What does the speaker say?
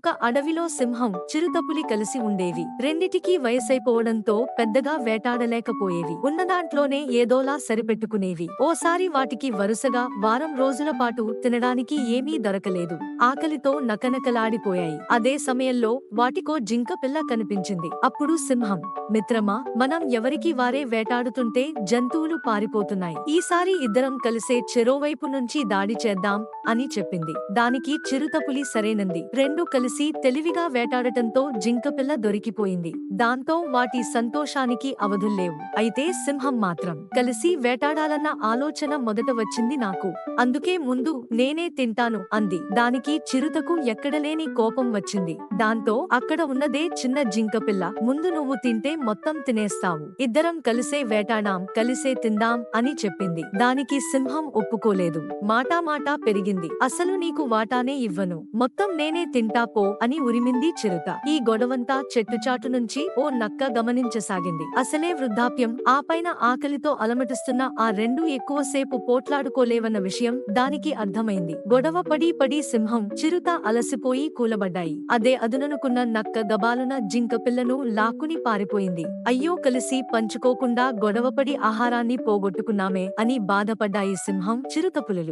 ఒక అడవిలో సింహం, చిరుతపులి కలిసి ఉండేవి. రెండిటికీ వయసైపోవడంతో పెద్దగా వేటాడలేకపోయేవి. ఉన్నదాంట్లోనే ఏదోలా సరిపెట్టుకునేవి. ఓసారి వాటికి వరుసగా వారం రోజుల పాటు తినడానికి ఏమీ దొరకలేదు. ఆకలితో నకనకలాడిపోయాయి. అదే సమయంలో వాటికో జింక పిల్ల కనిపించింది. అప్పుడు సింహం, మిత్రమా, మనం ఎవరికి వారే వేటాడుతుంటే జంతువులు పారిపోతున్నాయి. ఈసారి ఇద్దరం కలిసే చెరోవైపు నుంచి దాడి చేద్దాం అని చెప్పింది. దానికి చిరుతపులి సరేనంది. రెండు కలిసి తెలివిగా వేటాడటంతో జింకపిల్ల దొరికిపోయింది. దాంతో వాటి సంతోషానికి అవధుల్లేవు. అయితే సింహం మాత్రం, కలిసి వేటాడాలన్న ఆలోచన మొదట వచ్చింది నాకు. అందుకే ముందు నేనే తింటాను అంది. దానికి చిరుతకు ఎక్కడలేని కోపం వచ్చింది. దాంతో అక్కడ ఉన్నదే చిన్న జింకపిల్ల, ముందు నువ్వు తింటే మొత్తం తినేస్తావు. ఇద్దరం కలిసే వేటాడాం, కలిసే తిందాం అని చెప్పింది. దానికి సింహం ఒప్పుకోలేదు. మాటా పెరిగింది. అసలు నీకు వాటానే ఇవ్వను, మొత్తం నేనే తింటా పో అని ఉరిమింది చిరుత. ఈ గొడవంతా చెట్టుచాటు నుంచి ఓ నక్క గమనించసాగింది. అసలే వృద్ధాప్యం, ఆ పైన ఆకలితో అలమటిస్తున్న ఆ రెండు ఎక్కువసేపు పోట్లాడుకోలేవన్న విషయం దానికి అర్థమైంది. గొడవ పడి సింహం, చిరుత అలసిపోయి కూలబడ్డాయి. అదే అదుననుకున్న నక్క గబాలున జింక పిల్లను లాక్కుని పారిపోయింది. అయ్యో, కలిసి పంచుకోకుండా గొడవపడి ఆహారాన్ని పోగొట్టుకున్నామే అని బాధపడ్డాయి సింహం, చిరుతపులులు.